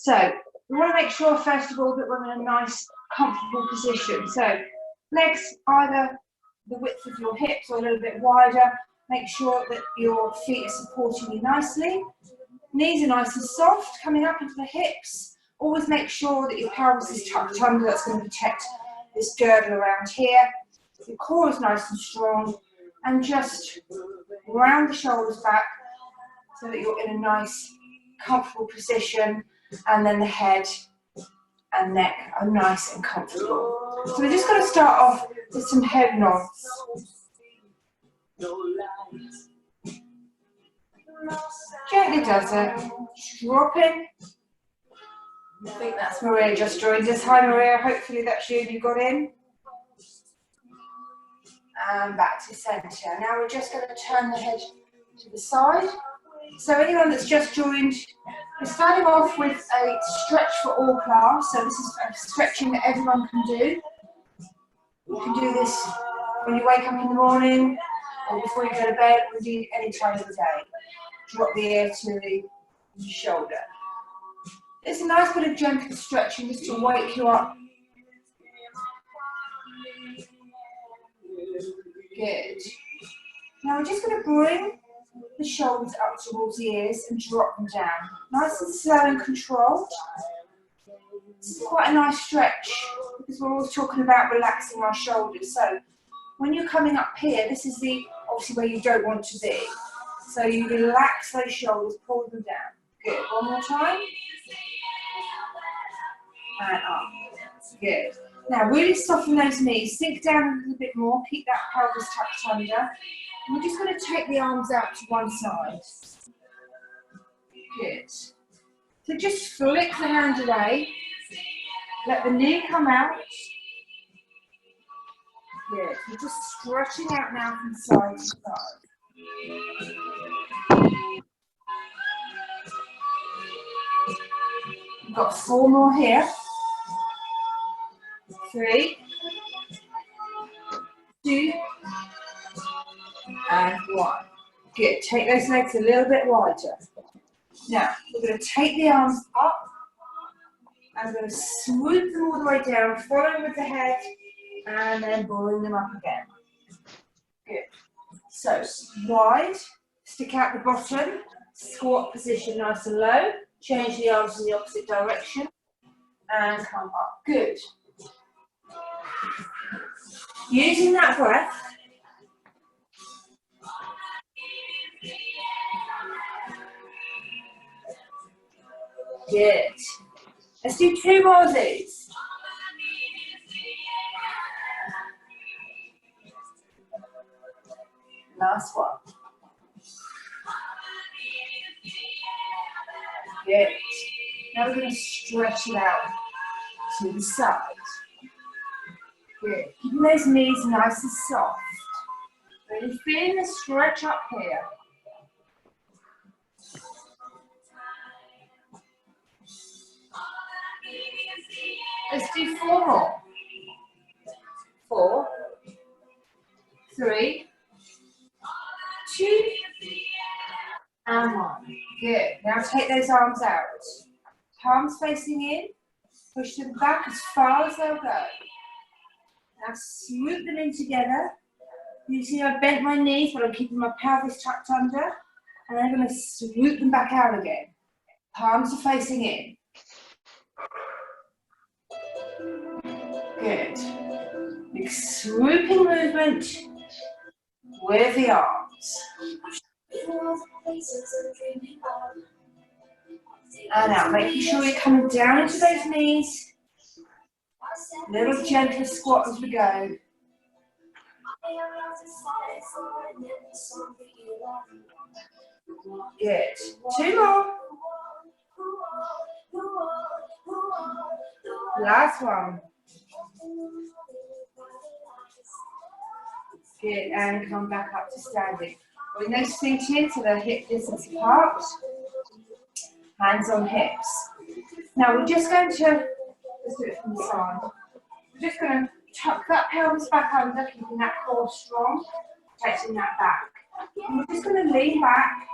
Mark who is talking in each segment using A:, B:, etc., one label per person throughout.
A: So we want to make sure, first of all, that we're in a nice, comfortable position. So legs either the width of your hips or a little bit wider. Make sure that your feet are supporting you nicely. Knees are nice and soft, coming up into the hips. Always make sure that your pelvis is tucked under. That's going to protect this girdle around here. Your core is nice and strong. And just round the shoulders back so that you're in a nice, comfortable position. And then the head and neck are nice and comfortable. So we're just going to start off with some head nods. Gently does it. Dropping. I think that's Maria just joined us. Hi Maria, hopefully that's you got in. And back to centre. Now we're just going to turn the head to the side. So anyone that's just joined, we're starting off with a stretch for all class. So this is a stretching that everyone can do. You can do this when you wake up in the morning or before you go to bed, or indeed any time of the day. Drop the ear to the shoulder. It's a nice bit of gentle stretching just to wake you up. Good. Now we're just going to bring the shoulders up towards the ears and drop them down. Nice and slow and controlled. This is quite a nice stretch because we're always talking about relaxing our shoulders. So when you're coming up here, this is the obviously where you don't want to be. So you relax those shoulders, pull them down. Good. One more time. And up. Good. Now really soften those knees. Sink down a little bit more. Keep that pelvis tucked under. And we're just going to take the arms out to one side. Good. So just flick the hand away. Let the knee come out. Good. We're just stretching out now from side to side. We've got 4 more here. 3, 2, and 1. Good. Take those legs a little bit wider. Now, we're going to take the arms up. I'm going to swoop them all the way down, following with the head, and then bring them up again. Good. So, wide, stick out the bottom, squat position nice and low, change the arms in the opposite direction, and come up. Good. Using that breath, good. Let's do 2 more of these. Last one. Good. Now we're going to stretch it out to the side. Good. Keeping those knees nice and soft. Really feeling the stretch up here. Let's do 4 more. 4, 3, 2, and 1. Good. Now take those arms out. Palms facing in. Push them back as far as they'll go. Now swoop them in together. You see I bent my knees, but I'm keeping my pelvis tucked under. And I'm going to swoop them back out again. Palms are facing in. Good. Big swooping movement with the arms. And now, making sure you're coming down into those knees. Little gentle squat as we go. Good. 2 more. Last one. Good, and come back up to standing. Bring those feet in so they're hip distance apart. Hands on hips. Now we're just going to, let's do it from the side. We're just going to tuck that pelvis back under, keeping that core strong, protecting that back. And we're just going to lean back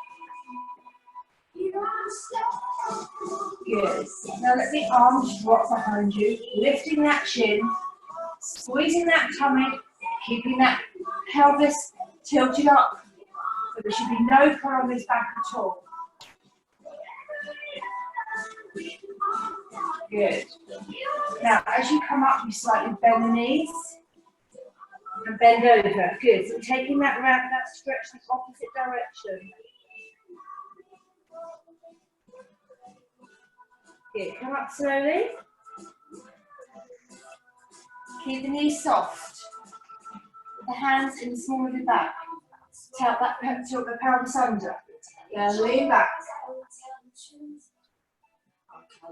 A: Good. Now let the arms drop behind you, lifting that chin, squeezing that tummy, keeping that pelvis tilted up. So there should be no pull on this back at all. Good. Now, as you come up, you slightly bend the knees and bend over. Good. So we're taking that round, that stretch the opposite direction. Good. Come up slowly. Keep the knees soft. The hands in the small of your back. Tilt the pelvis under. Yeah, lean back.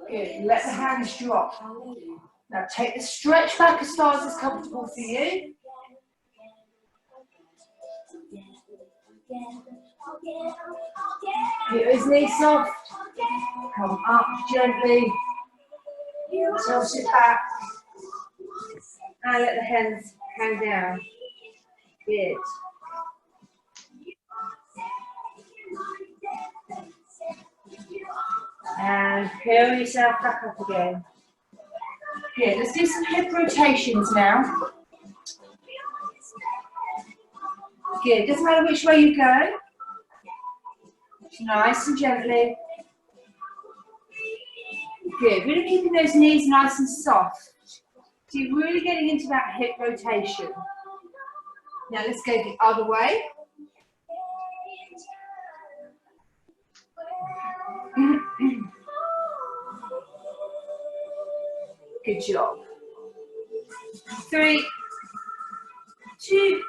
A: Good. Let the hands drop. Now take the stretch back as far as is comfortable for you. Keep those knees soft. Come up gently. Tilt it back. And let the hands hang down. Good. And curl yourself back up again. Good. Let's do some hip rotations now. Good. Doesn't matter which way you go. Nice and gently. Good. Really keeping those knees nice and soft. So you're really getting into that hip rotation. Now let's go the other way. Good job. 3, 2,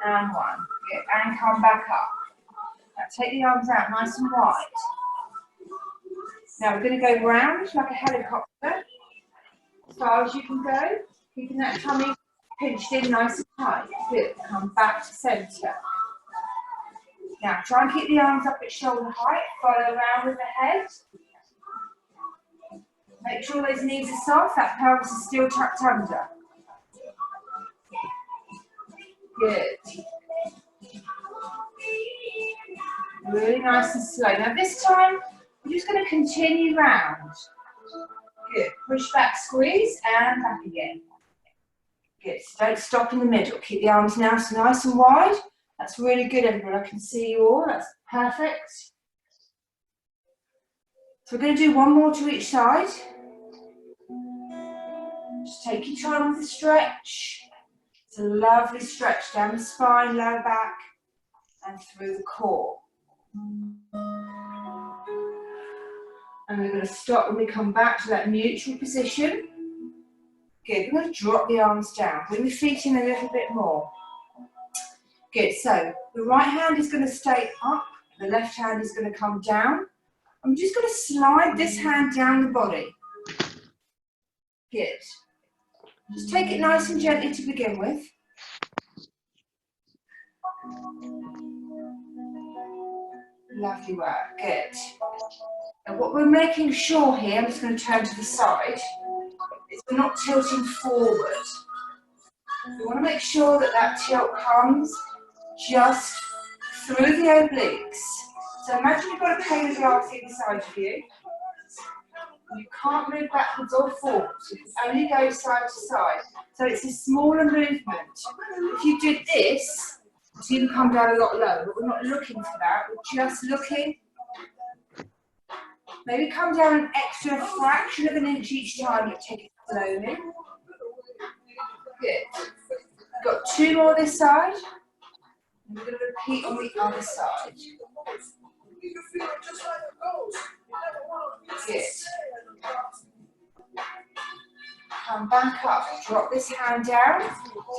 A: and 1. Good. And come back up. Now take the arms out nice and wide. Now we're going to go round like a helicopter. As far as you can go. Keeping that tummy pinched in nice and tight. Good. Come back to centre. Now try and keep the arms up at shoulder height. Follow around with the head. Make sure those knees are soft, that pelvis is still tucked under. Good. Really nice and slow. Now this time, we're just going to continue round. Good. Push back, squeeze, and back again. Good. So don't stop in the middle. Keep the arms now nice and wide. That's really good, everyone. I can see you all. That's perfect. So we're going to do one more to each side. Just take your time with the stretch. It's a lovely stretch down the spine, lower back, and through the core. And we're going to stop when we come back to that neutral position. Good. We're going to drop the arms down. Bring the feet in a little bit more. Good. So the right hand is going to stay up. The left hand is going to come down. I'm just going to slide this hand down the body. Good. Just take it nice and gently to begin with. Lovely work. Good. And what we're making sure here, I'm just going to turn to the side, is we're not tilting forward. We want to make sure that that tilt comes just through the obliques. So imagine you've got a pane of glass inside of you. You can't move backwards or forwards. You can only go side to side. So it's a smaller movement. If you did this, it's going to come down a lot lower, but we're not looking for that. We're just looking. Maybe come down an extra fraction of an inch each time, but take it slowly. Good. We've got 2 more this side. And we're going to repeat on the other side. Good. Come back up. Drop this hand down.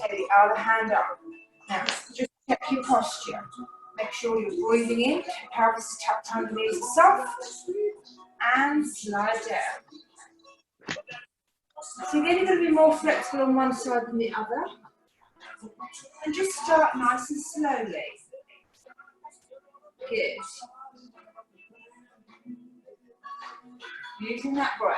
A: Take the other hand up. Now, just check your posture. Make sure you're breathing in. Pelvis is tucked under, knees are soft. And slide down. So you're going to be more flexible on one side than the other. And just start nice and slowly. Good. Using that breath.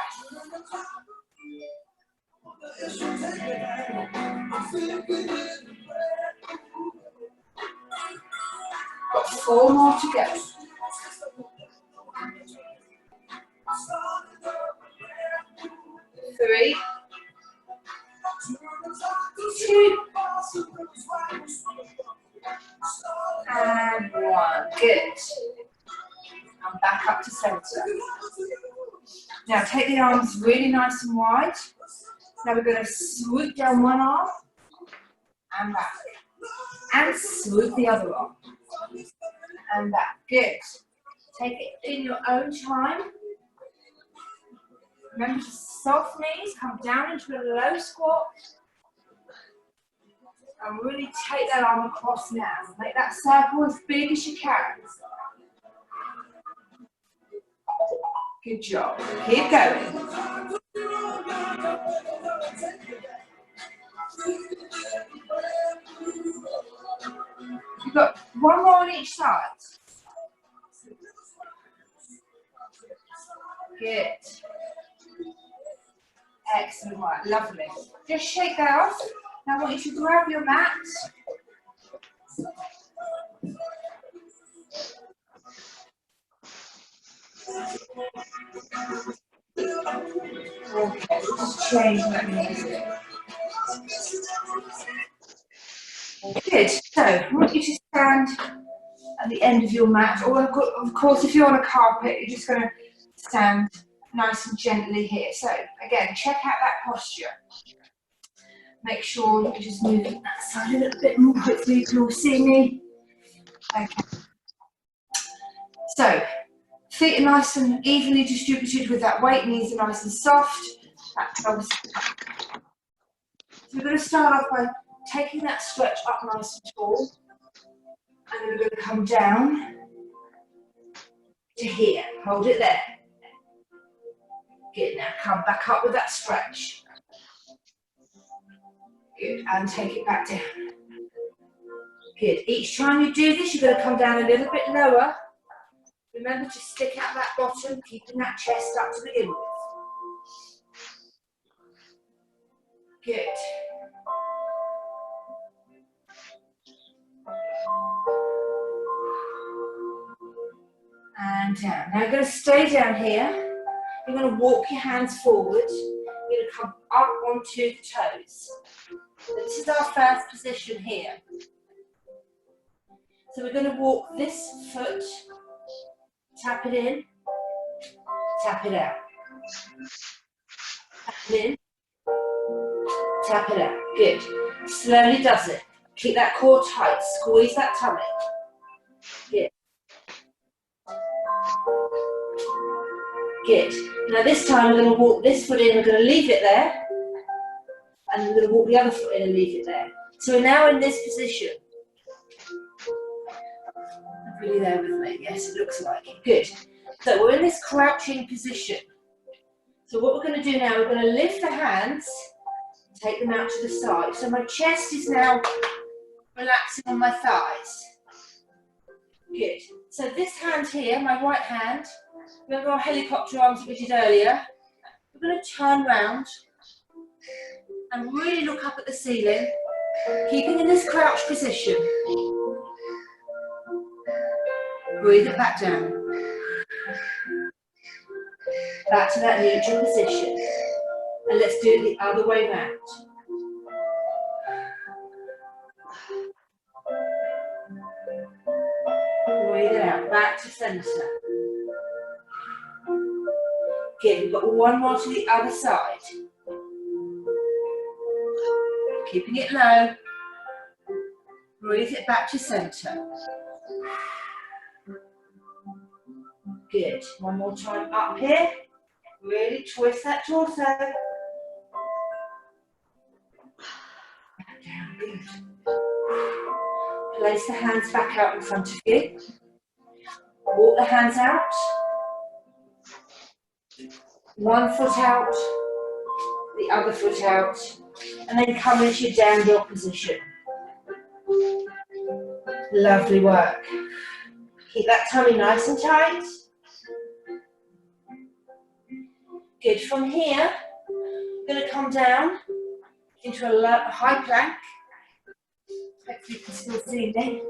A: Got 4 more to go. 3, 2, and 1. Good. And back up to centre. Now take the arms really nice and wide. Now we're going to swoop down one arm and back. And swoop the other arm. And back. Good. Take it in your own time. Remember to soft knees, come down into a low squat. And really take that arm across now. Make that circle as big as you can. Good job. Keep going. You've got one more on each side. Good. Excellent work. Lovely. Just shake that off. Now I want you to grab your mat. Okay, just change that music. Good. So I want you to stand at the end of your mat, or of course if you're on a carpet, you're just going to stand nice and gently here. So again, check out that posture. Make sure you just move that side a little bit more. Hopefully you can all see me. Okay. So feet are nice and evenly distributed with that weight. Knees are nice and soft. So we're going to start off by taking that stretch up nice and tall. And then we're going to come down to here. Hold it there. Good. Now come back up with that stretch. Good. And take it back down. Good. Each time you do this, you're going to come down a little bit lower. Remember to stick out that bottom, keeping that chest up to begin with. Good. And down. Now you're going to stay down here. You're going to walk your hands forward. You're going to come up onto the toes. So this is our first position here. So we're going to walk this foot, tap it in, tap it out. Tap it in, tap it out. Good. Slowly does it. Keep that core tight. Squeeze that tummy. Good. Good. Now this time we're going to walk this foot in, we're going to leave it there. And we're going to walk the other foot in and leave it there. So we're now in this position. Really there with me? Yes, it looks like it. Good. So we're in this crouching position. So what we're going to do now, we're going to lift the hands, take them out to the side. So my chest is now relaxing on my thighs. Good. So this hand here, my right hand, remember our helicopter arms that we did earlier? We're going to turn round and really look up at the ceiling, keeping in this crouch position. Breathe it back down. Back to that neutral position. And let's do it the other way round. Breathe it out, back to centre. Good, we've got one more to the other side. Keeping it low. Breathe it back to centre. Good. One more time up here. Really twist that torso. Back down. Good. Place the hands back out in front of you. Walk the hands out. One foot out. The other foot out. And then come into your down dog position. Lovely work. Keep that tummy nice and tight. Good. From here, we're going to come down into a high plank. Hopefully you can still see me.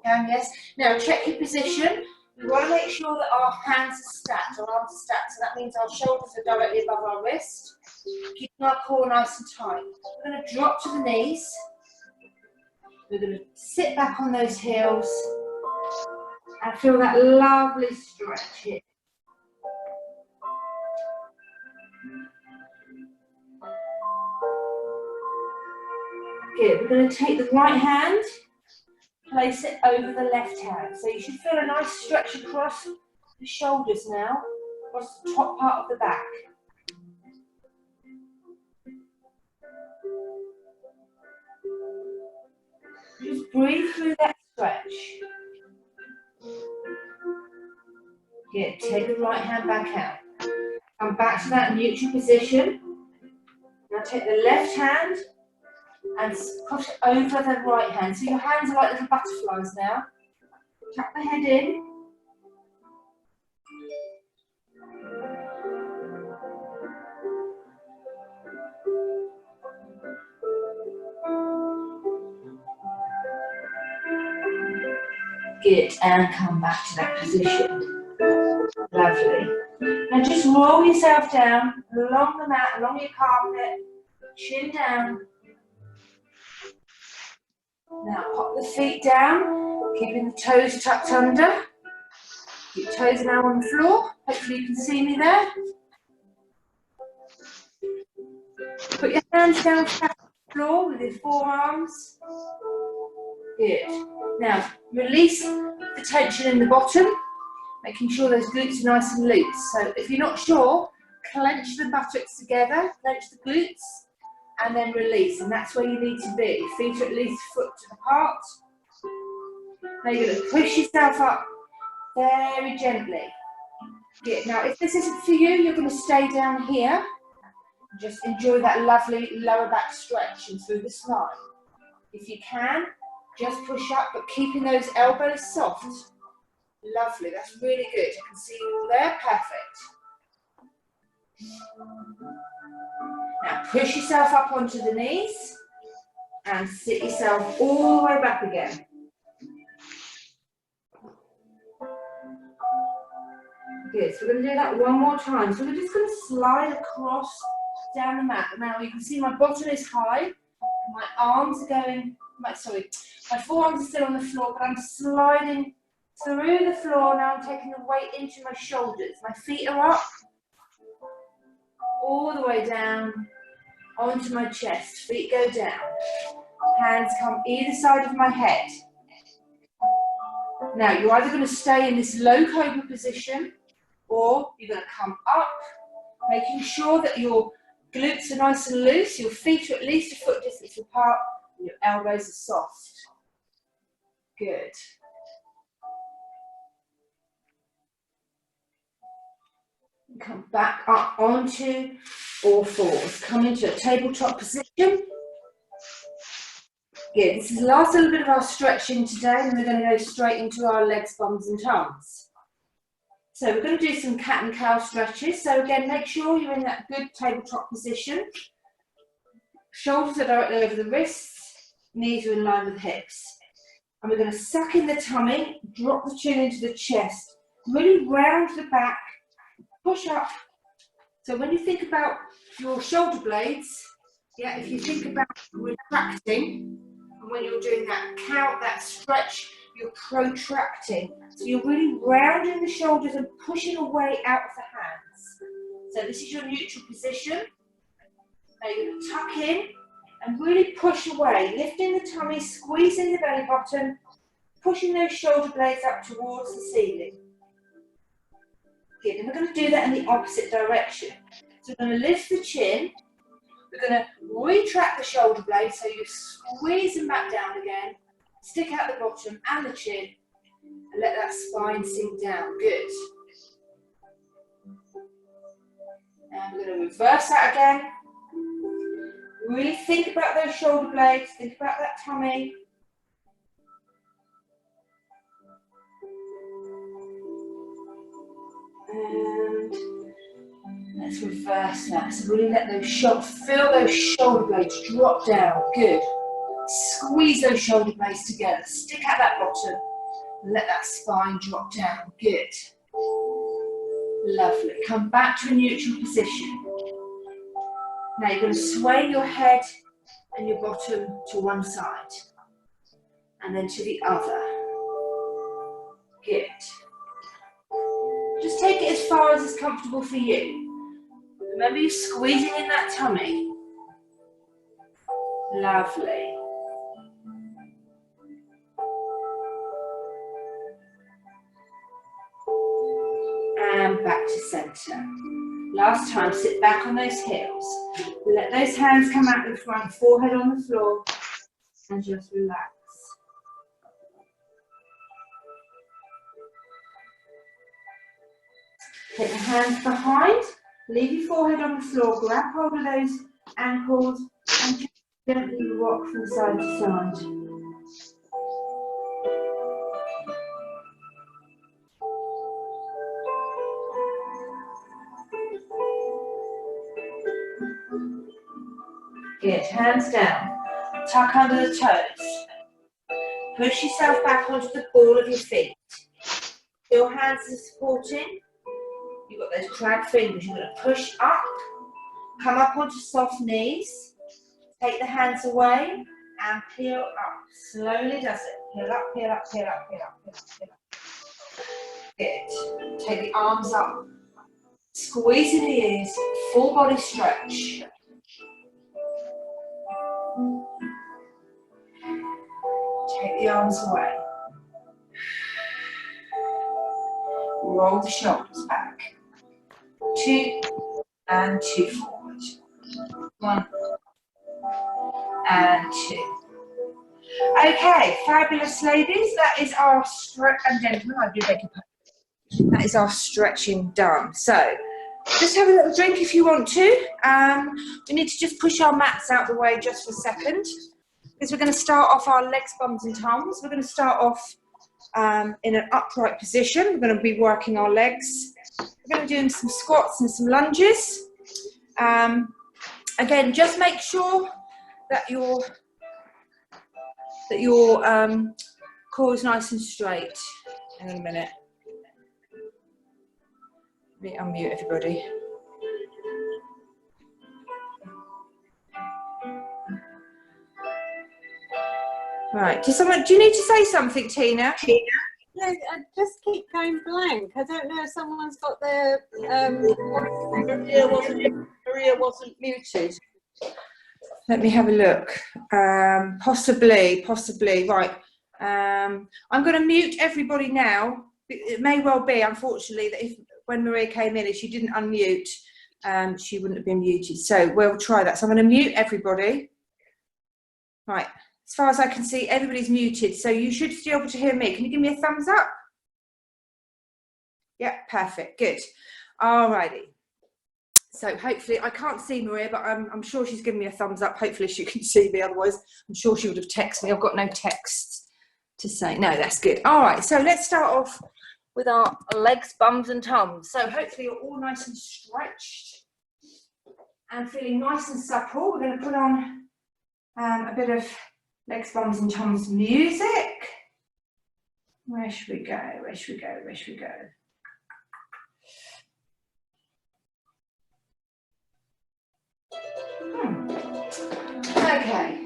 A: Down, yes. Now check your position. We want to make sure that our hands are stacked, our arms are stacked, so that means our shoulders are directly above our wrist, keeping our core nice and tight. We're going to drop to the knees. We're going to sit back on those heels and feel that lovely stretch here. Good. We're going to take the right hand, place it over the left hand. So you should feel a nice stretch across the shoulders now, across the top part of the back. Just breathe through that stretch. Good. Take the right hand back out. Come back to that neutral position. Now take the left hand and push it over the right hand. So your hands are like little butterflies now. Tuck the head in. Good, and come back to that position. Lovely. Now just roll yourself down along the mat, along your carpet, chin down. Now pop the feet down, keeping the toes tucked under. Your toes are now on the floor. Hopefully you can see me there. Put your hands down flat on the floor with your forearms. Good. Now release the tension in the bottom, making sure those glutes are nice and loose. So if you're not sure, clench the buttocks together, clench the glutes, and then release, and that's where you need to be. Feet are at least a foot apart. Now you're going to push yourself up very gently. Good. Now if this isn't for you, you're going to stay down here. Just enjoy that lovely lower back stretch and through the spine. If you can, just push up, but keeping those elbows soft. Lovely, that's really good. I can see you all there, perfect. Now push yourself up onto the knees and sit yourself all the way back again. Good, so we're going to do that one more time. So we're just going to slide across down the mat. Now you can see my bottom is high, my arms are going, my forearms are still on the floor, but I'm sliding through the floor. Now I'm taking the weight into my shoulders. My feet are up, all the way down onto my chest. Feet go down. Hands come either side of my head. Now you're either going to stay in this low cobra position, or you're going to come up, making sure that your glutes are nice and loose, your feet are at least a foot distance apart, and your elbows are soft. Good. Come back up onto all fours. Come into a tabletop position. Good. This is the last little bit of our stretching today, and we're going to go straight into our legs, bums and tums. So we're going to do some cat and cow stretches. So again, make sure you're in that good tabletop position. Shoulders are directly over the wrists, knees are in line with the hips. And we're going to suck in the tummy, drop the chin into the chest, really round the back, push up. So when you think about your shoulder blades, yeah, if you think about retracting, and when you're doing that count, that stretch, you're protracting. So you're really rounding the shoulders and pushing away out of the hands. So this is your neutral position. Now you're going to tuck in and really push away, lifting the tummy, squeezing the belly button, pushing those shoulder blades up towards the ceiling. Good, and we're going to do that in the opposite direction. So we're going to lift the chin, we're going to retract the shoulder blades, so you squeeze them back down again, stick out the bottom and the chin, and let that spine sink down. Good. And we're going to reverse that again. Really think about those shoulder blades, think about that tummy. And let's reverse that. So really let those feel those shoulder blades drop down. Good. Squeeze those shoulder blades together. Stick out that bottom. Let that spine drop down. Good. Lovely. Come back to a neutral position. Now you're going to sway your head and your bottom to one side and then to the other. Good. Just take it as far as is comfortable for you. Remember, you're squeezing in that tummy. Lovely. And back to centre. Last time, sit back on those heels. Let those hands come out in front, forehead on the floor, and just relax. Take the hands behind, leave your forehead on the floor, grab hold of those ankles, and just gently rock from side to side. Good, hands down, tuck under the toes. Push yourself back onto the ball of your feet. Your hands are supporting. You've got those crab fingers. You're going to push up, come up onto soft knees, take the hands away, and peel up. Slowly does it. Peel up, peel up, peel up, peel up, peel up, peel up. Good. Take the arms up. Squeeze in the ears. Full body stretch. Take the arms away. Roll the shoulders back. 2 and 2 forward. 1 and 2. Okay, fabulous ladies. That is our stretch, and gentlemen, I do beg your pardon. That is our stretching done. So, just have a little drink if you want to. We need to just push our mats out the way just for a second, because we're going to start off our legs, bums and tums. We're going to start off in an upright position. We're going to be working our legs. We're going to be doing some squats and some lunges. Again, just make sure that your core is nice and straight. Hang on a minute. Let me unmute everybody. Right, do you need to say something, Tina?
B: No, I just keep going blank. I don't know if someone's got their Maria wasn't muted.
A: Let me have a look. Possibly. Right. I'm going to mute everybody now. It may well be, unfortunately, that when Maria came in, if she didn't unmute, she wouldn't have been muted. So we'll try that. So I'm going to mute everybody. Right. As far as I can see, everybody's muted, so you should be able to hear me. Can you give me a thumbs up? Yeah, perfect, good. Alrighty. So hopefully, I can't see Maria, but I'm sure she's giving me a thumbs up. Hopefully she can see me, otherwise I'm sure she would have texted me. I've got no texts to say. No, that's good. All right, so let's start off with our legs, bums and tums. So hopefully you're all nice and stretched and feeling nice and supple. We're going to put on a bit of legs, bums and tums music. Where should we go? Where should we go? Where should we go? Okay.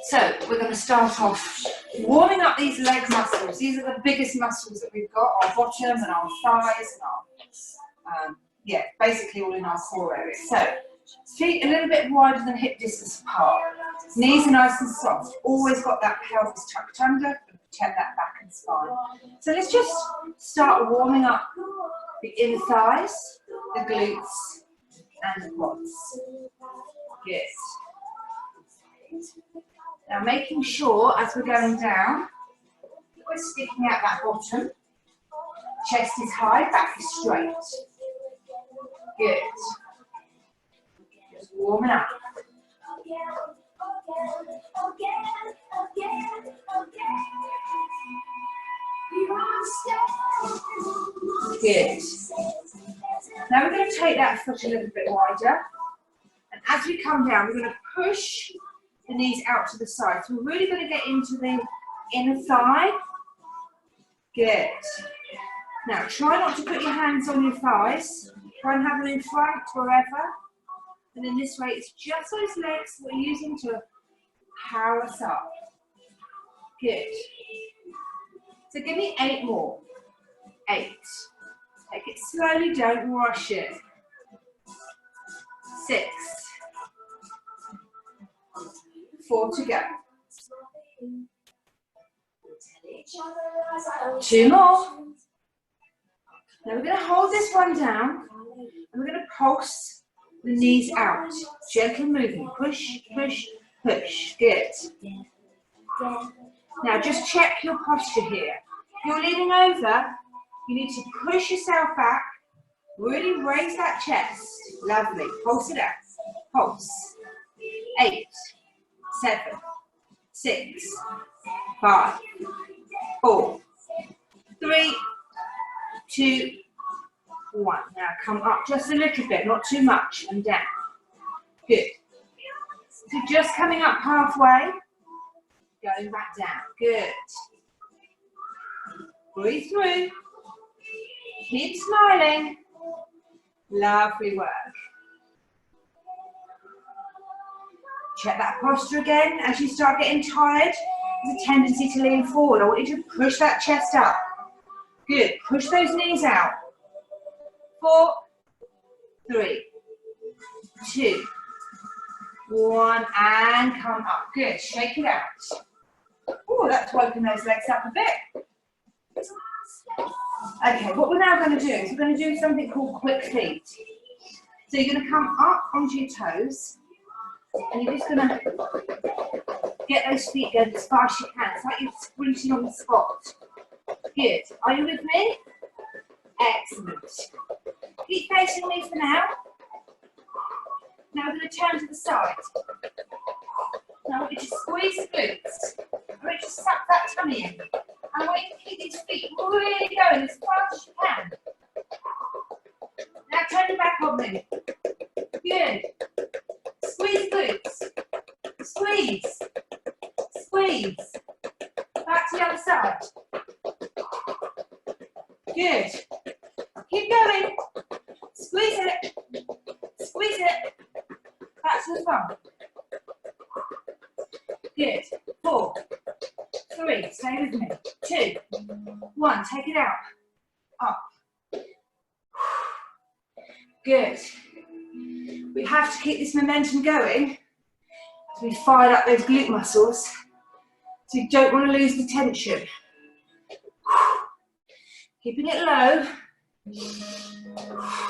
A: So we're going to start off warming up these leg muscles. These are the biggest muscles that we've got, our bottom and our thighs and our, yeah, basically all in our core area. So feet a little bit wider than hip distance apart. Knees are nice and soft. Always got that pelvis tucked under to protect that back and spine. So let's just start warming up the inner thighs, the glutes, and the quads. Good. Now making sure as we're going down, we're sticking out that bottom. Chest is high, back is straight. Good. Just warming up. Good. Now we're going to take that foot a little bit wider. And as we come down, we're going to push the knees out to the side. So we're really going to get into the inner thigh. Good. Now try not to put your hands on your thighs. Try and have them in front wherever. And in this way, it's just those legs we're using to power us up. Good. So give me 8 more. 8. Take it slowly, don't rush it. 6. 4 to go. 2 more. Now we're going to hold this one down and we're going to pulse the knees out. Gentle movement. Push, push, push. Good. Now just check your posture here. If you're leaning over, you need to push yourself back. Really raise that chest. Lovely. Pulse it out. Pulse. 8, 7, 6, 5, 4, 3, 2, 1. Now come up just a little bit, not too much, and down. Good. So just coming up halfway, going back down. Good. Breathe through. Keep smiling. Lovely work. Check that posture again. As you start getting tired, there's a tendency to lean forward. I want you to push that chest up. Good. Push those knees out. 4, 3, 2, 1, and come up. Good. Shake it out. Oh, that's woken those legs up a bit. Okay, what we're now going to do is we're going to do something called quick feet. So you're going to come up onto your toes, and you're just going to get those feet going as far as you can. It's like you're sprinting on the spot. Good. Are you with me? Excellent. Keep facing me for now. Now we're going to turn to the side. Now I want you to squeeze the glutes. I want you to suck that tummy in. And I want you to keep these feet really going as fast as you can. Now turn your back on me. Good. Squeeze glutes. Squeeze. Squeeze. Back to the other side. Good. Keep going. Squeeze it. Squeeze it. Back to the front. Good. 4, 3. Stay with me. 2, 1. Take it out. Up. Good. We have to keep this momentum going as we fire up those glute muscles. So you don't want to lose the tension. Keeping it low.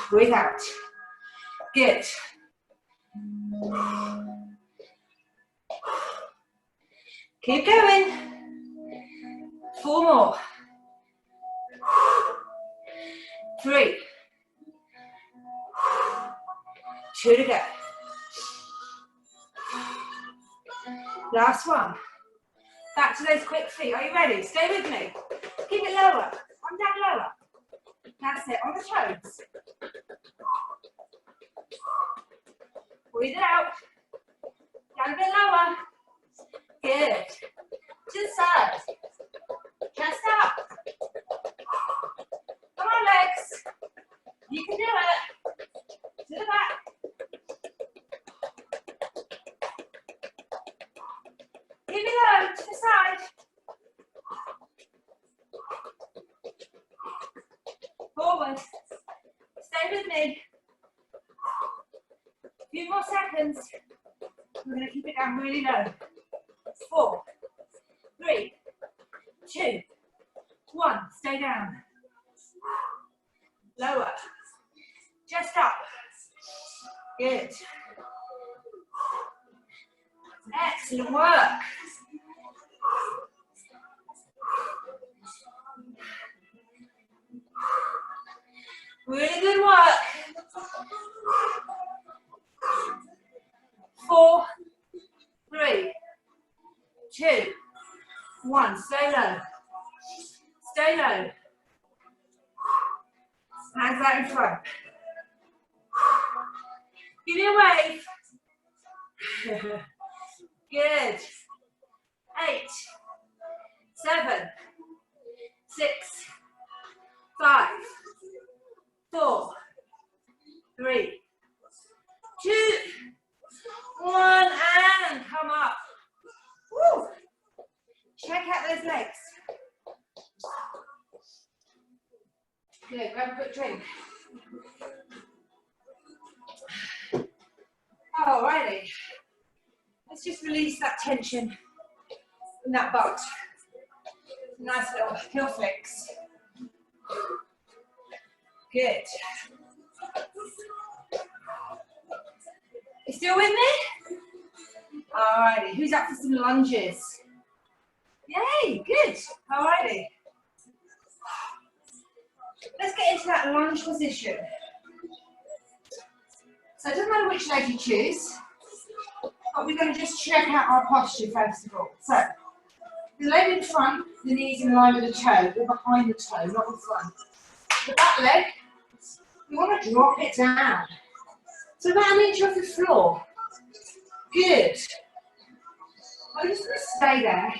A: Breathe out. Good. Keep going. 4 more. 3. 2 to go. Last one. Back to those quick feet. Are you ready? Stay with me. Keep it lower. Come down lower. That's it. On the toes. Breathe it out. Down a bit lower. Good. To the side. Chest up. Come on, legs. You can do it. To the back. Keep it low. To the side. Forward. Stay with me. A few more seconds. We're going to keep it down really low. 4, 3, 2, 1. Stay down. Lower. Just up. Good. Excellent work. Really good work. 4, 3, 2, 1. Stay low. Stay low. Hands out in front. Give me a wave. Good. 8, 7, 6, 5, 4, 3, 2, 1, and come up. Woo. Check out those legs. Good, grab a quick drink. Alrighty. Let's just release that tension in that butt. Nice little heel flicks. Good. You still with me? Alrighty, who's up for some lunges? Yay, good. Alrighty. Let's get into that lunge position. So it doesn't matter which leg you choose, but we're going to just check out our posture first of all. So, the leg in front, the knees in line with the toe, or behind the toe, not in front. The back leg, we want to drop it down. So about an inch off the floor. Good. I'm just going to stay there.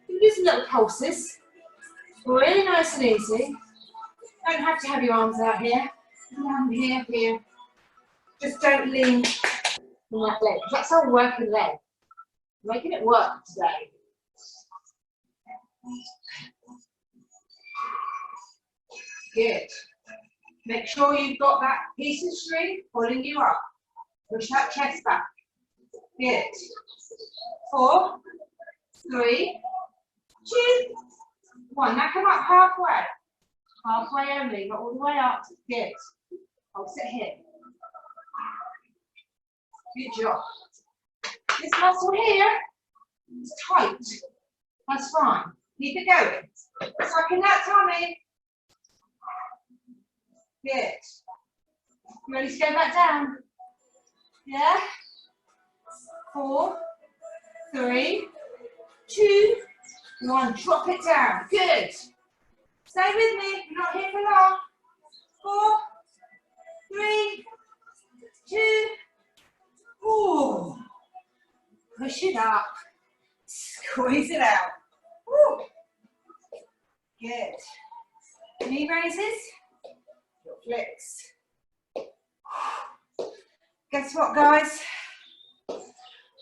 A: You can do some little pulses. Really nice and easy. Don't have to have your arms out here. Here, here. Just don't lean on that leg. That's our working leg. Making it work today. Good. Make sure you've got that piece of string pulling you up. Push that chest back. Good. 4, 3, 2, 1. Now come up halfway. Halfway only, not all the way up. Good. I'll sit here. Good job. This muscle here is tight. That's fine. Keep it going. Suck in that tummy. Good. Ready to go back down? Yeah? 4, 3, 2, 1. Drop it down. Good. Stay with me. You're not here for long. 4, 3, 2. Ooh. Push it up. Squeeze it out. Woo. Good. Knee raises. Flicks. Guess what, guys?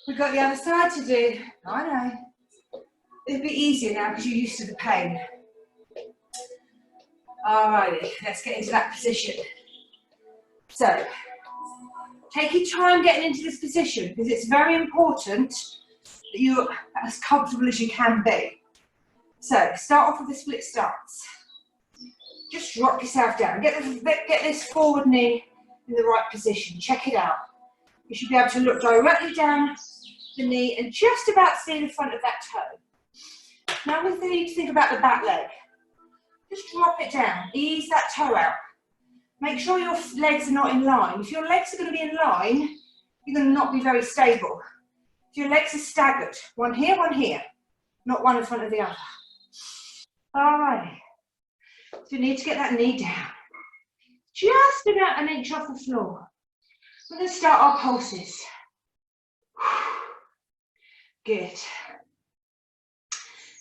A: We've got the other side to do. I know. It'll be easier now because you're used to the pain. Alrighty, let's get into that position. So, take your time getting into this position because it's very important that you're as comfortable as you can be. So, start off with a split stance. Just drop yourself down. Get this forward knee in the right position. Check it out. You should be able to look directly down the knee and just about see the front of that toe. Now we need to think about the back leg. Just drop it down. Ease that toe out. Make sure your legs are not in line. If your legs are going to be in line, you're going to not be very stable. If your legs are staggered, one here, not one in front of the other. All right. So you need to get that knee down. Just about an inch off the floor. We're going to start our pulses. Good.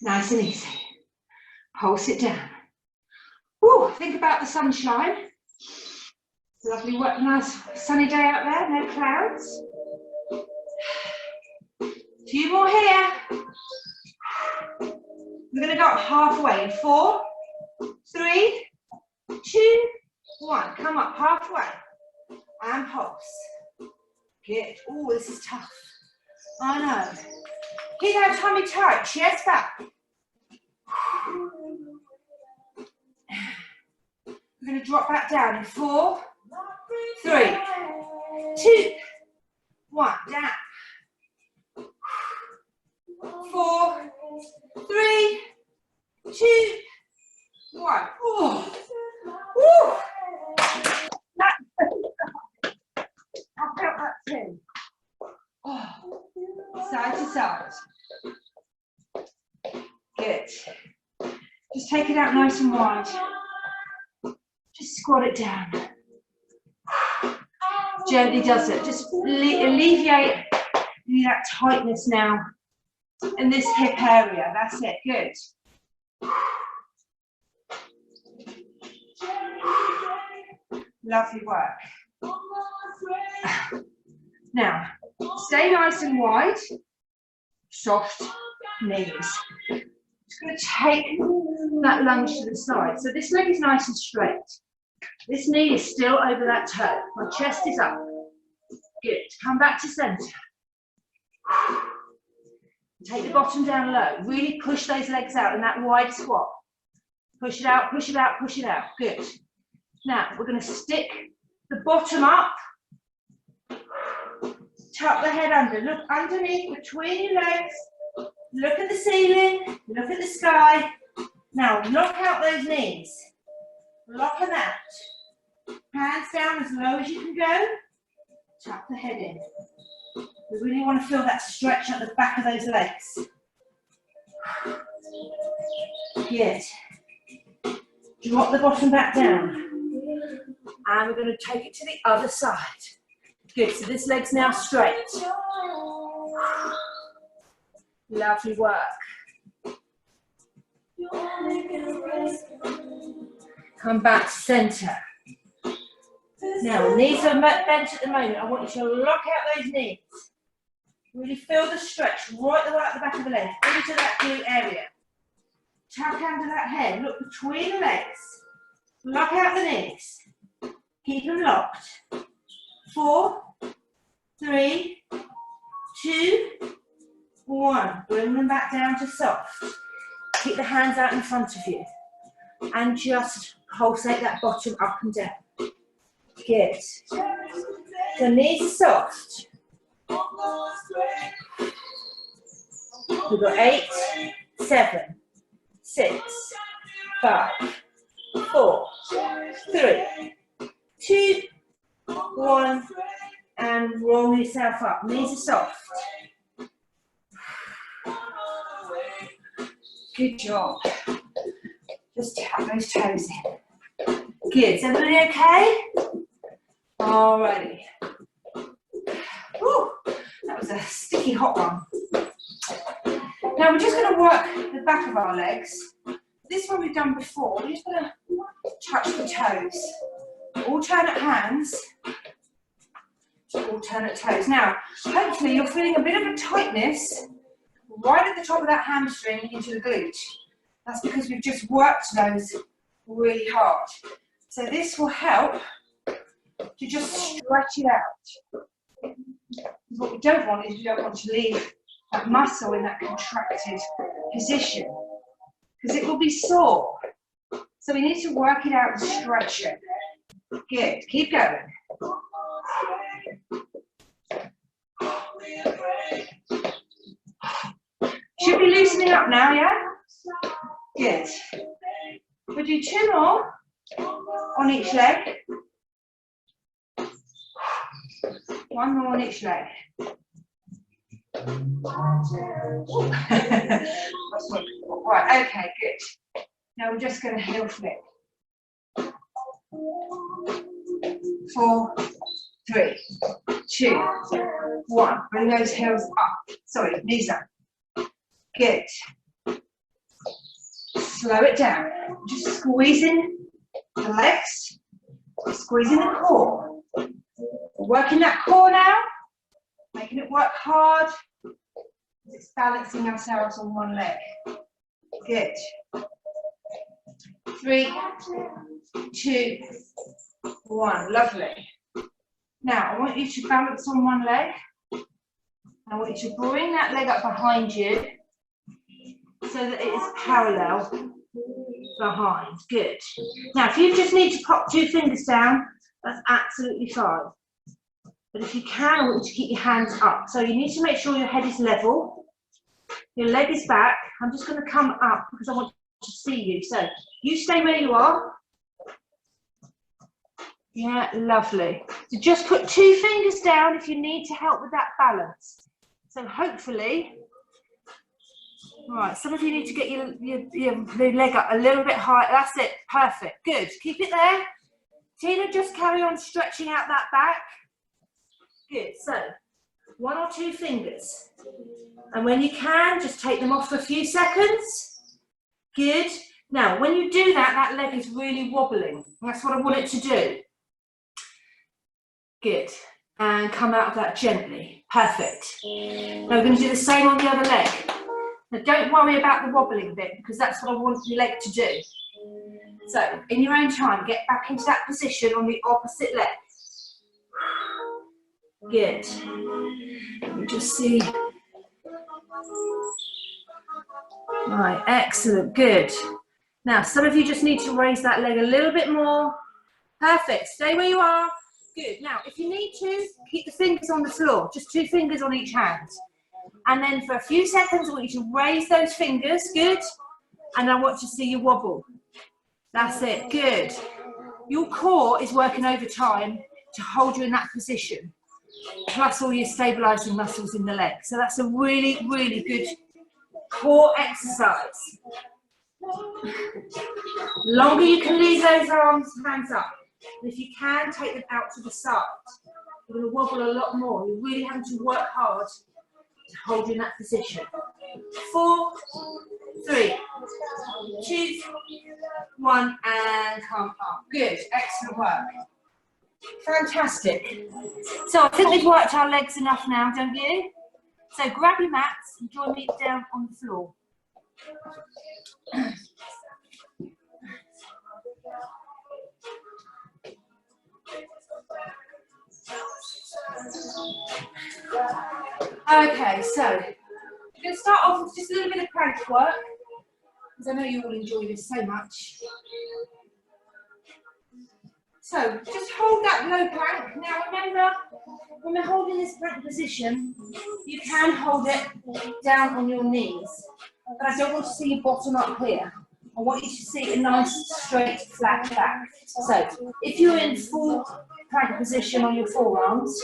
A: Nice and easy. Pulse it down. Ooh, think about the sunshine. Lovely, wet, nice sunny day out there, no clouds. A few more here. We're going to go up halfway in 4, 3, 2, 1. Come up halfway and pulse. Good. Oh, this is tough. I know. Keep that tummy tight, chest back. We're going to drop back down in 4, 3, 2, 1. Down. 4, 3, 2, 1. Oh. Woo. I felt that too. Oh. Side to side. Good. Just take it out nice and wide. Just squat it down. Gently does it. Just alleviate You need that tightness now in this hip area. That's it. Good. Lovely work. Now, stay nice and wide. Soft knees. Just going to take that lunge to the side. So this leg is nice and straight. This knee is still over that toe. My chest is up. Good. Come back to centre. Take the bottom down low. Really push those legs out in that wide squat. Push it out, push it out, push it out. Good. Now, we're going to stick the bottom up. Tuck the head under. Look underneath, between your legs. Look at the ceiling. Look at the sky. Now, lock out those knees. Lock them out. Hands down as low as you can go. Tuck the head in. We really want to feel that stretch at the back of those legs. Good. Drop the bottom back down. And we're going to take it to the other side. Good, so this leg's now straight. Lovely work. Come back to centre. Now, knees are bent at the moment. I want you to lock out those knees. Really feel the stretch right the way at the back of the leg, into that glute area. Tuck under that head, look between the legs. Lock out the knees. Keep them locked. 4, 3, 2, 1. Bring them back down to soft. Keep the hands out in front of you. And just pulsate that bottom up and down. Good. The knees soft. We've got 8, 7, 6, 5, 4, 3, 2, 1, and roll yourself up. Knees are soft. Good job. Just tap those toes in. Good. Is everybody okay? Alrighty. Ooh, that was a sticky hot one. Now we're just going to work the back of our legs. This one we've done before. We're just going to touch the toes. Alternate hands. Alternate toes. Now, hopefully you're feeling a bit of a tightness right at the top of that hamstring into the glute. That's because we've just worked those really hard. So this will help to just stretch it out. What we don't want is we don't want to leave that muscle in that contracted position because it will be sore. So we need to work it out and stretch it. Good. Keep going. Should be loosening up now, yeah? Good. We'll do 2 more on each leg. 1 more on each leg. Right, okay, good. Now we're just going to heel flip. 4, 3, 2, 1. Bring those heels up. Sorry, knees up. Good. Slow it down. Just squeezing the legs. Squeezing the core. Working that core now. Making it work hard. It's balancing ourselves on one leg. Good. 3, 2, 1. Lovely. Now, I want you to balance on one leg. I want you to bring that leg up behind you so that it is parallel behind. Good. Now, if you just need to pop 2 fingers down, that's absolutely fine. But if you can, I want you to keep your hands up. So you need to make sure your head is level. Your leg is back. I'm just going to come up because I want to see you. So you stay where you are. Yeah, lovely. So just put 2 fingers down if you need to help with that balance. So hopefully, right, some of you need to get your leg up a little bit higher. That's it, perfect, good. Keep it there. Tina, just carry on stretching out that back. Good, so 1 or 2 fingers. And when you can, just take them off for a few seconds. Good. Now, when you do that, that leg is really wobbling. That's what I want it to do. Good. And come out of that gently. Perfect. Now we're going to do the same on the other leg. Now don't worry about the wobbling bit, because that's what I want your leg to do. So, in your own time, get back into that position on the opposite leg. Good. Let me just see. Right, excellent, good. Now, some of you just need to raise that leg a little bit more. Perfect, stay where you are. Good, now, if you need to, keep the fingers on the floor, just 2 fingers on each hand. And then for a few seconds, I want you to raise those fingers, good. And I want to see you wobble. That's it, good. Your core is working overtime to hold you in that position, plus all your stabilising muscles in the leg. So that's a really, really good core exercise. The longer you can leave those arms, hands up. And if you can, take them out to the side. You're going to wobble a lot more. You're really having to work hard to hold you in that position. 4, 3, 2, 1, and come up. Good, excellent work. Fantastic. So I think we've worked our legs enough now, don't you? So grab your mats and join me down on the floor. Okay, so we're going to start off with just a little bit of plank work, because I know you all enjoy this so much. So just hold that low plank. Now remember, when we're holding this plank position, you can hold it down on your knees, but I don't want to see your bottom up here. I want you to see a nice straight flat back. So if you're in full plank position on your forearms,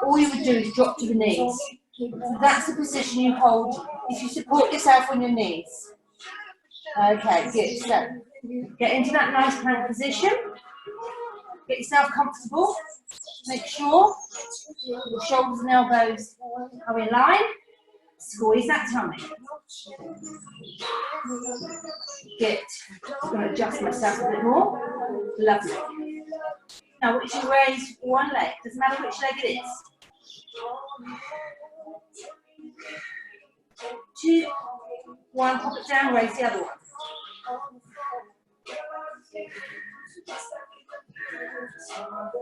A: all you would do is drop to the knees. So that's the position you hold if you support yourself on your knees. Okay, good. So get into that nice plank position. Get yourself comfortable. Make sure your shoulders and elbows are in line. Squeeze that tummy. Good. I'm going to adjust myself a bit more. Lovely. Now, I want you to raise one leg. Doesn't matter which leg it is. 2, 1. Pop it down. Raise the other one.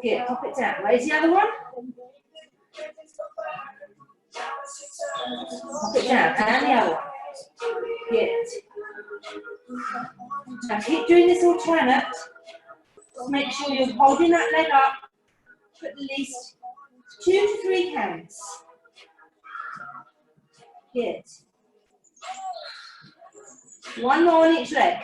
A: Good, pop it down. Raise the other one. Pop it down, and the other one. Good. Now keep doing this alternate. Just make sure you're holding that leg up for at least 2 to 3 counts. Good. 1 more on each leg.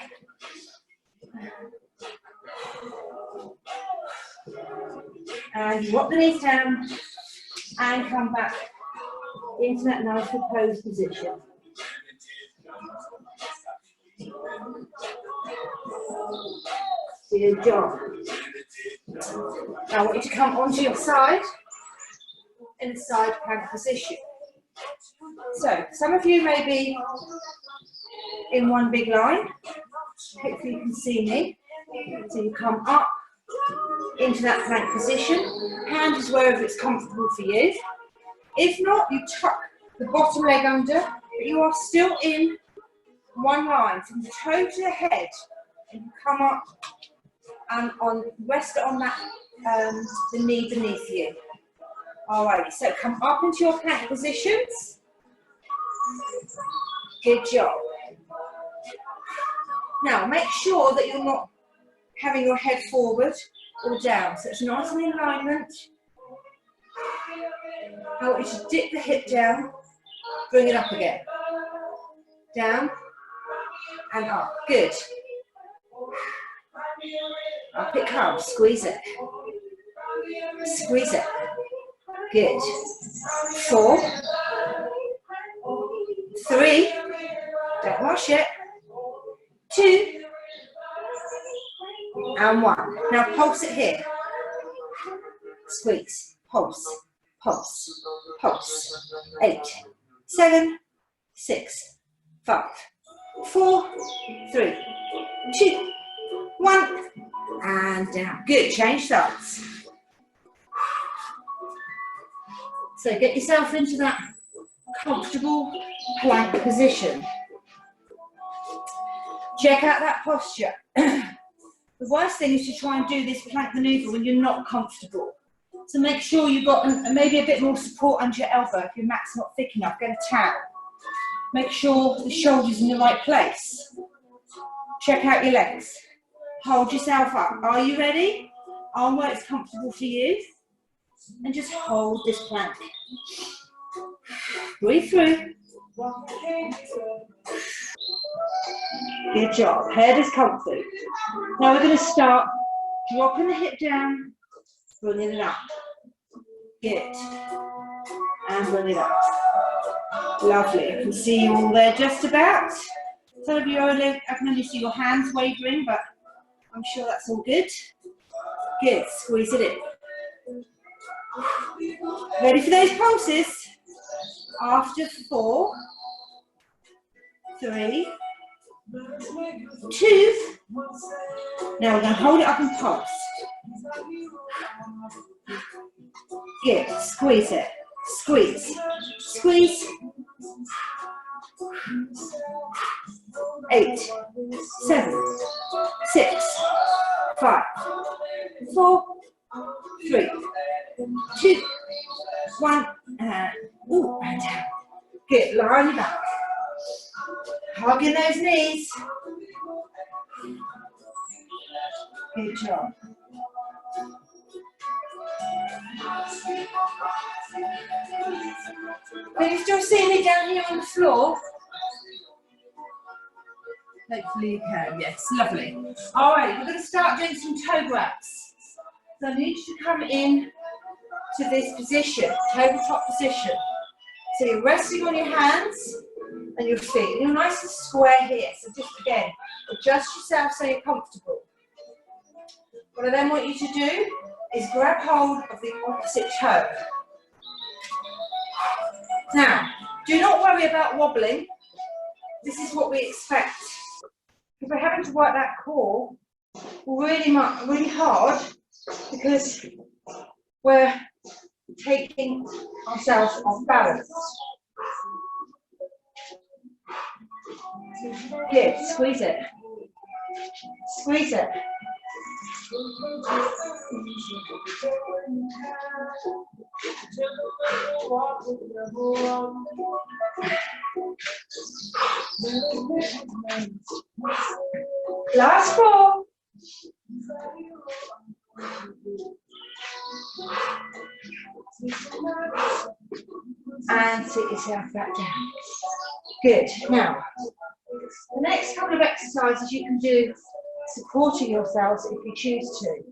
A: And drop the knees down and come back into that nice reposed position. Good job. Now I want you to come onto your side in the side plank position. So some of you may be in one big line. Hopefully you can see me. So you come up into that plank position. Hand is wherever it's comfortable for you. If not, you tuck the bottom leg under, but you are still in one line from the toe to the head. And you come up and rest on that the knee beneath you. Alright, so come up into your plank positions. Good job. Now make sure that you're not having your head forward or down, so it's nice and in alignment. I want you to dip the hip down, bring it up again. Down and up. Good. Up it comes. Squeeze it. Squeeze it. Good. 4, 3, don't rush it. 2, and 1. Now pulse it here. Squeeze. Pulse. pulse, pulse. 8, 7, 6, 5, 4, 3, 2, 1, and down. Good, change sides. So get yourself into that comfortable plank position. Check out that posture. The worst thing is to try and do this plank maneuver when you're not comfortable. So make sure you've got maybe a bit more support under your elbow. If your mat's not thick enough, get a towel. Make sure the shoulder's in the right place. Check out your legs. Hold yourself up. Are you ready? Arm where it's comfortable for you. And just hold this plank. Breathe through. Good job. Head is comfy. Now we're going to start dropping the hip down, bringing it up. Good. And bring it up. Lovely. I can see you all there just about. Some of you I can only see your hands wavering, but I'm sure that's all good. Good. Squeeze it in. Ready for those pulses? After 4, 3, 2. Now we're going to hold it up and pulse. Good. Squeeze it. Squeeze. Squeeze. 8, 7, 6, 5, 4, 3, 2, 1, and down. Good. Lie on your back. Hugging those knees. Good job. Can you still see me down here on the floor? Hopefully you can, yes, lovely. All right, we're going to start doing some toe grabs. So I need you to come in to this position, tabletop position. So you're resting on your hands and your feet. You're nice and square here, so just again, adjust yourself so you're comfortable. What I then want you to do is grab hold of the opposite toe. Now, do not worry about wobbling. This is what we expect. If we're having to work that core really hard because we're taking ourselves off balance. Good, squeeze it. Squeeze it. Last 4. And sit yourself back down. Good. Now, the next couple of exercises you can do supporting yourselves if you choose to.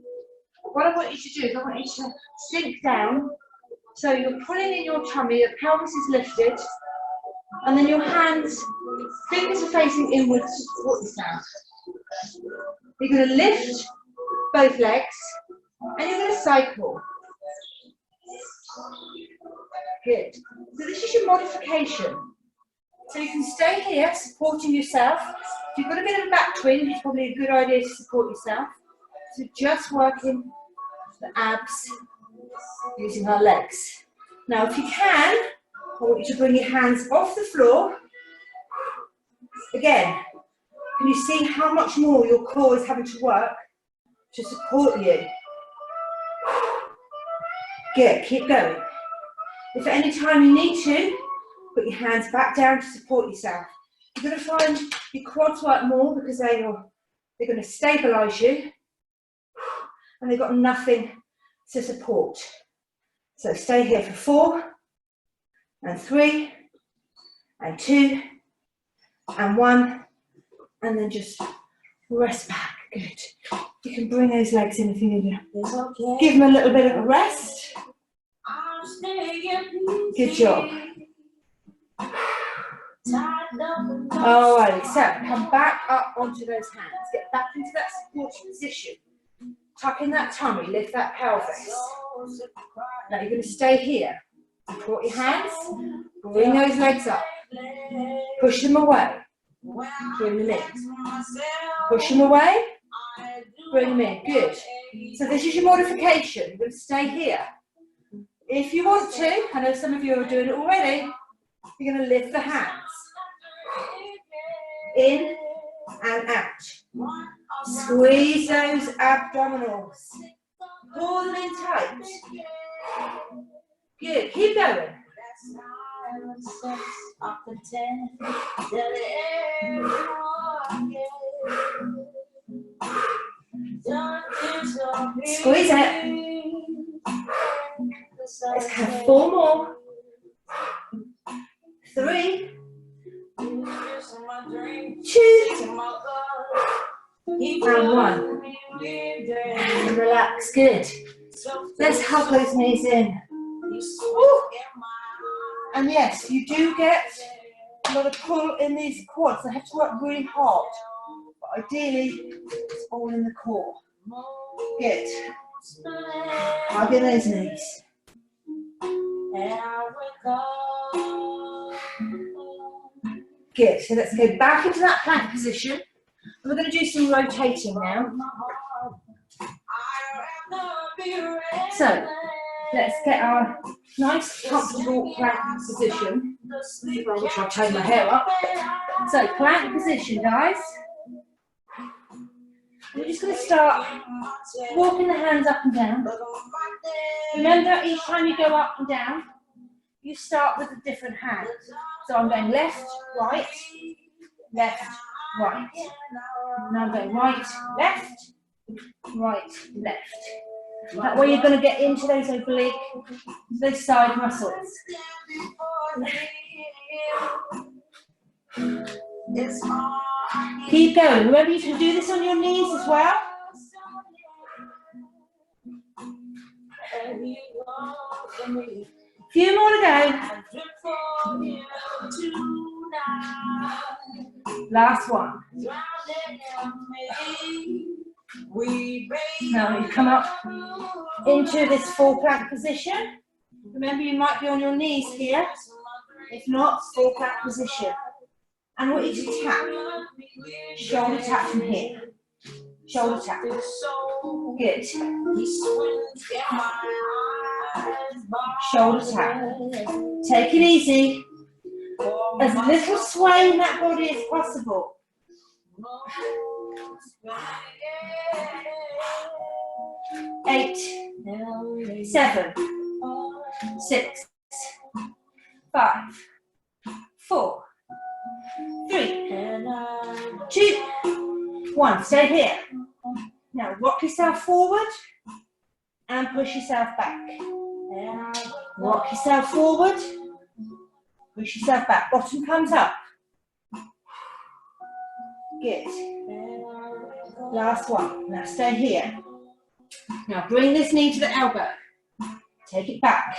A: What I want you to do is I want you to sink down so you're pulling in your tummy, your pelvis is lifted, and then your hands, fingers are facing inwards to support yourself. You're going to lift both legs and you're going to cycle. Good. So this is your modification. So you can stay here supporting yourself. If you've got a bit of a back twinge, it's probably a good idea to support yourself. So just working the abs using our legs. Now if you can, I want you to bring your hands off the floor. Again, can you see how much more your core is having to work to support you? Good, keep going. If at any time you need to, put your hands back down to support yourself. You're going to find your quads work more because they're going to stabilise you and they've got nothing to support. So stay here for 4 and 3 and 2 and 1 and then just rest back. Good. You can bring those legs in if you need to. Give them a little bit of a rest. Good job. Alright, so come back up onto those hands. Get back into that supported position. Tuck in that tummy, lift that pelvis. Now you're going to stay here. Put your hands, bring those legs up. Push them away. Bring them in. Push them away. Bring them in. Good. So this is your modification. You're going to stay here. If you want to, I know some of you are doing it already, you're going to lift the hands. In and out. Squeeze those abdominals. Pull them in tight. Good. Keep going. Squeeze it. Let's have 4 more. 3, 2, and 1. And relax. Good. Let's hug those knees in. Woo. And yes, you do get a lot of pull in these quads. They have to work really hard. But ideally, it's all in the core. Good. Hugging those knees. Good. So let's go back into that plank position. And we're going to do some rotating now. So let's get our nice, comfortable plank position. Which I'll tie my hair up. So plank position, guys. We're just going to start walking the hands up and down. Remember, each time you go up and down, you start with a different hand. So I'm going left, right, left, right. Now I'm going right, left, right, left. That way you're going to get into those oblique, those side muscles. Keep going. Remember, you can do this on your knees as well. Few more to go. Last one. Now you come up into this full plank position. Remember, you might be on your knees here. If not, full plank position. And I want you to tap. Shoulder tap from here. Shoulder tap. Good. Shoulder tap. Take it easy. As little sway in that body as possible. 8, 7, 6, 5, 4, 3, 2, 1. Stay here. Now rock yourself forward and push yourself back. Rock yourself forward, push yourself back. Bottom comes up. Good. Last one. Now stay here. Now bring this knee to the elbow. Take it back.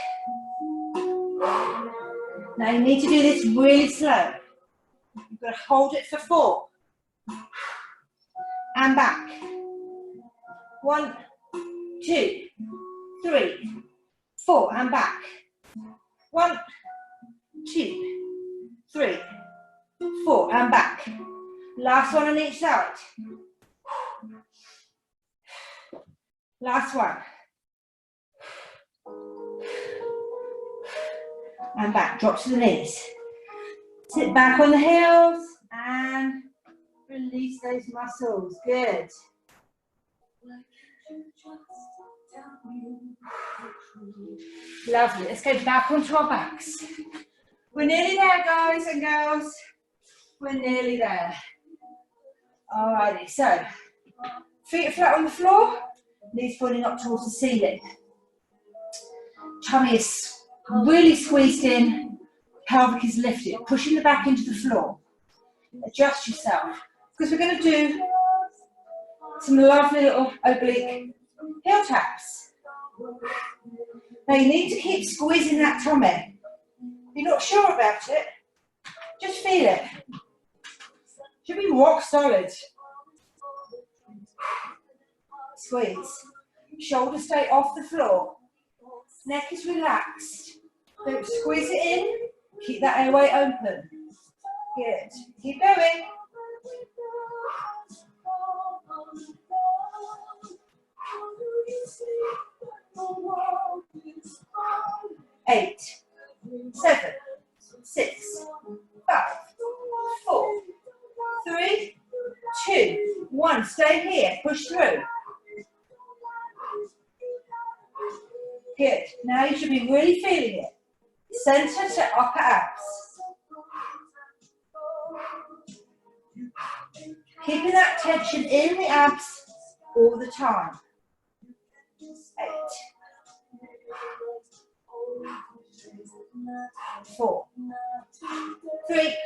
A: Now you need to do this really slow. You've got to hold it for 4. And back. 1, 2, 3, 4. And back. 1, 2, 3, 4. And back. Last one on each side. Last one. And back. Drop to the knees. Sit back on the heels and release those muscles. Good. Lovely. Let's go back onto our backs. We're nearly there, guys and girls. We're nearly there. Alrighty, so feet are flat on the floor, knees pointing up towards the ceiling. Tummy is really squeezed in, pelvic is lifted, pushing the back into the floor. Adjust yourself, because we're going to do some lovely little oblique heel taps. Now you need to keep squeezing that tummy. If you're not sure about it, just feel it. Should be rock solid. Squeeze. Shoulders stay off the floor. Neck is relaxed. Don't squeeze it in. Keep that airway open. Good. Keep going. Eight, 7, 6, 5, 4, 3, 2, 1. Stay here. Push through. Good. Now you should be really feeling it. Center to upper abs. Keeping that tension in the abs all the time. 8, 4, 3,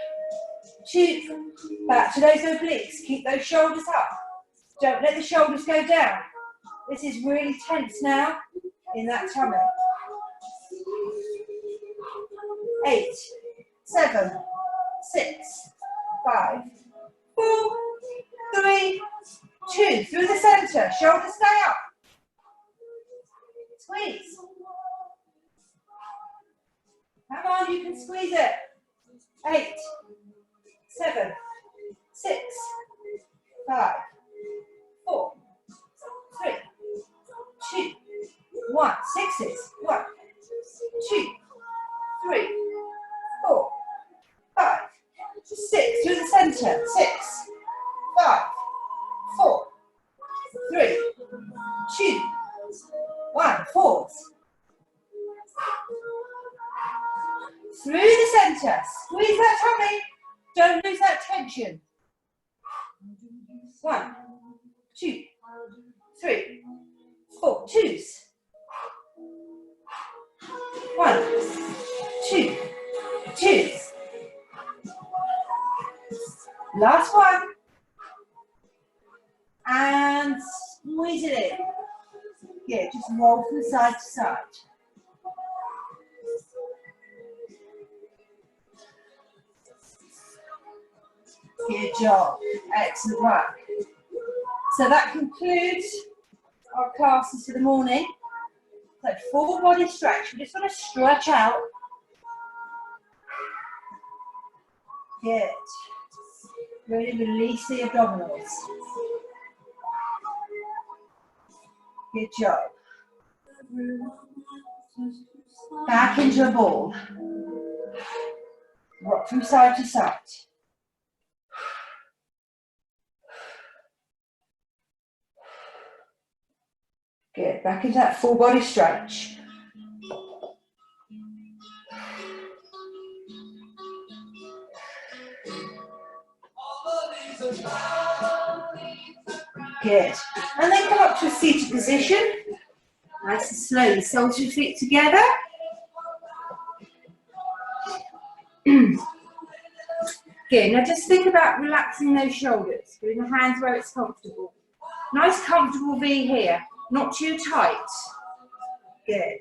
A: 2, back to those obliques. Keep those shoulders up. Don't let the shoulders go down. This is really tense now in that tummy. 8, 7, 6, 5, 4, 3, 2. Through the center. Shoulders stay up. Squeeze. Come on, you can squeeze it. 8, 7, 6, 5, 4, 3, 2, 1. Sixes. 1, 2, 3, 4, 5, 6. Through the center. 6, 5, 4, 3, 2, 1. Pause. Through the center. Squeeze that tummy. Don't lose that tension. 1, 2, 3, 4. Twos. 1, 2, twos. Last one. And squeeze it in. Yeah, just roll from side to side. Good job. Excellent work. So that concludes our classes for the morning. So full body stretch. We just want to stretch out. Good. Really release the abdominals. Good job. Back into a ball. Rock from side to side. Good. Back into that full body stretch. Good. And then come up to a seated position. Nice and slowly. Soles your feet together. Good. Now just think about relaxing those shoulders. Putting the hands where it's comfortable. Nice comfortable V here. Not too tight. Good.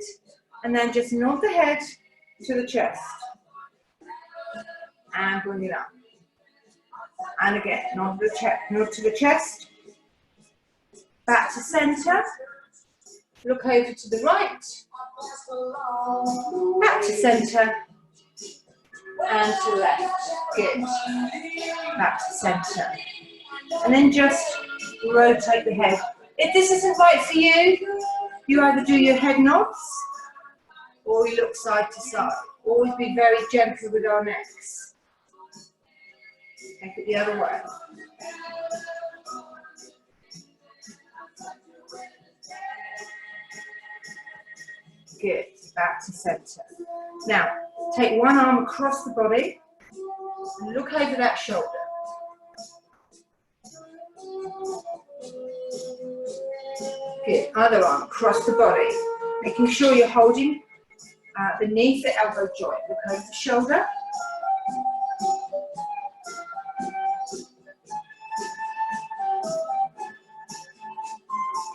A: And then just nod the head to the chest. And bring it up. And again, nod to the chest. Back to center. Look over to the right. Back to center. And to left. Good. Back to center. And then just rotate the head. If this isn't right for you, you either do your head nods or you look side to side. Always be very gentle with our necks. Take it the other way. Good. Back to center. Now, take one arm across the body and look over that shoulder. Good. Other arm across the body. Making sure you're holding beneath the elbow joint. Look over the shoulder.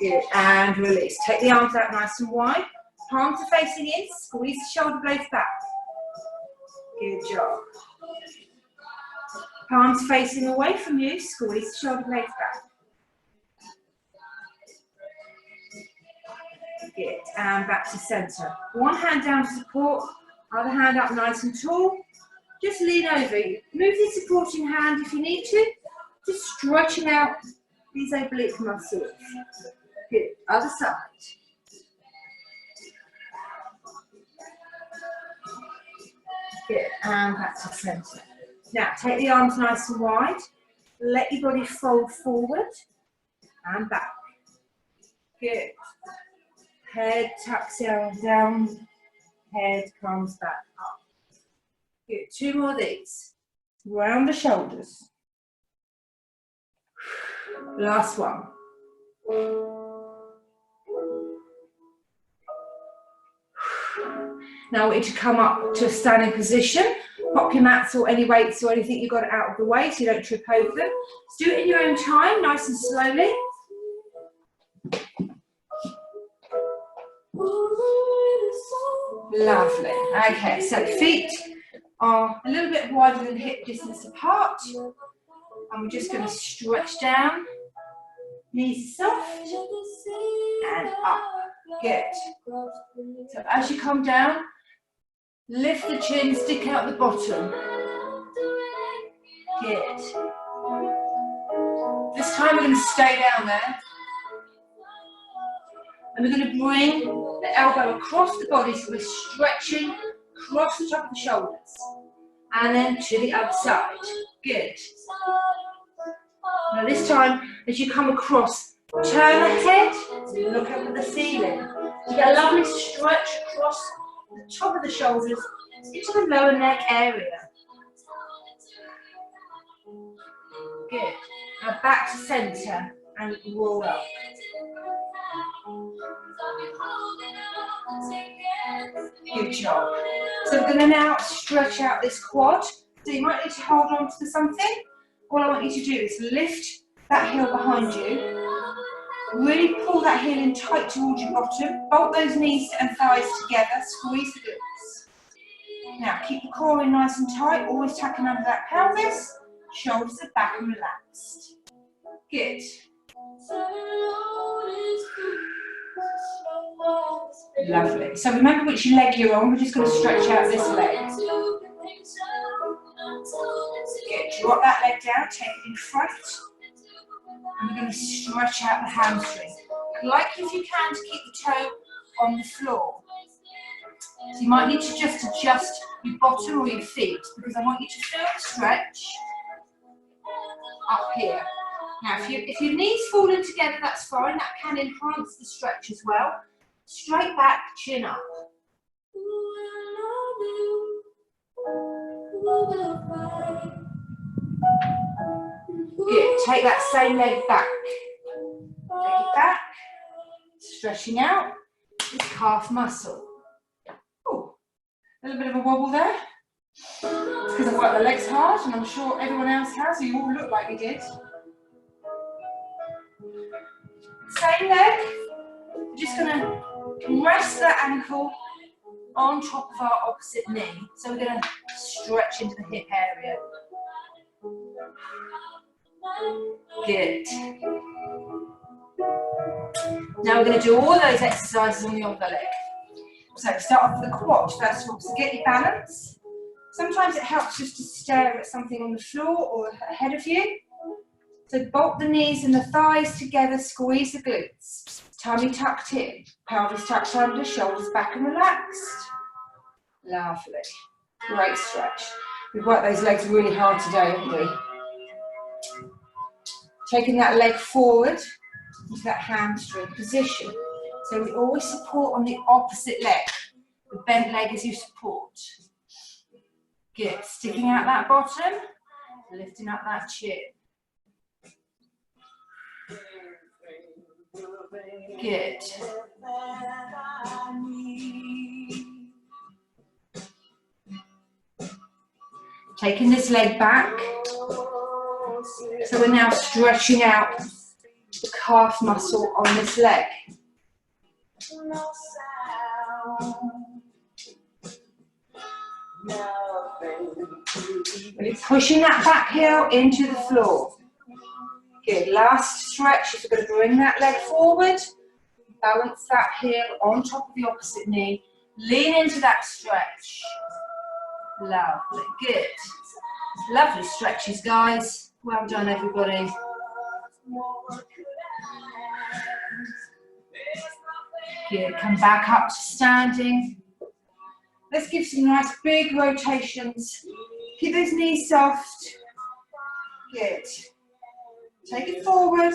A: Good. And release. Take the arms out nice and wide. Palms are facing in. Squeeze the shoulder blades back. Good job. Palms facing away from you. Squeeze the shoulder blades back. Good, and back to centre. One hand down to support, other hand up nice and tall. Just lean over. Move the supporting hand if you need to. Just stretching out these oblique muscles. Good, other side. Good, and back to centre. Now, take the arms nice and wide. Let your body fold forward and back. Good. Head tucks down, head comes back up. Good, 2 more of these. Round the shoulders. Last one. Now I want you to come up to a standing position. Pop your mats or any weights or anything you've got out of the way so you don't trip over them. Just do it in your own time, nice and slowly. Lovely. Okay, so feet are a little bit wider than hip distance apart. And we're just going to stretch down. Knees soft and up. Good. So as you come down, lift the chin, stick out the bottom. Good. This time we're going to stay down there. And we're going to bring the elbow across the body, so we're stretching across the top of the shoulders. And then to the other side. Good. Now this time, as you come across, turn the head, look up at the ceiling. You get a lovely stretch across the top of the shoulders into the lower neck area. Good. Now back to centre and roll up. Good job. So we're going to now stretch out this quad. So you might need to hold on to something. All I want you to do is lift that heel behind you. Really pull that heel in tight towards your bottom. Bolt those knees and thighs together. Squeeze the glutes. Now keep the core in nice and tight. Always tucking under that pelvis. Shoulders are back and relaxed. Good. Lovely. So remember which leg you're on. We're just going to stretch out this leg. Good. Drop that leg down. Take it in front. And we're going to stretch out the hamstring. Like if you can to keep the toe on the floor. So you might need to just adjust your bottom or your feet because I want you to feel the stretch up here. Now if your knees fall in together, that's fine. That can enhance the stretch as well. Straight back, chin up. Good. Take that same leg back. Take it back. Stretching out this calf muscle. Oh, a little bit of a wobble there. It's because I've worked the legs hard, and I'm sure everyone else has, so you all look like you did. Same leg. We're just going to rest that ankle on top of our opposite knee. So we're going to stretch into the hip area. Good. Now we're going to do all those exercises on the other leg. So start off with the quad first of all. So get your balance. Sometimes it helps just to stare at something on the floor or ahead of you. So bolt the knees and the thighs together, squeeze the glutes. Tummy tucked in, pelvis tucked under, shoulders back and relaxed. Lovely. Great stretch. We've worked those legs really hard today, haven't we? Taking that leg forward into that hamstring position. So we always support on the opposite leg. The bent leg as you support. Good. Sticking out that bottom, lifting up that chin. Good. Taking this leg back. So we're now stretching out the calf muscle on this leg. Really pushing that back heel into the floor. Good. Last stretch is we're going to bring that leg forward, balance that heel on top of the opposite knee. Lean into that stretch. Lovely, good. Lovely stretches, guys. Well done, everybody. Good, come back up to standing. Let's give some nice big rotations. Keep those knees soft. Good. Take it forward.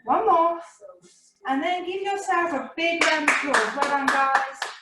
A: One more. And then give yourself a big round of applause. Well done, guys.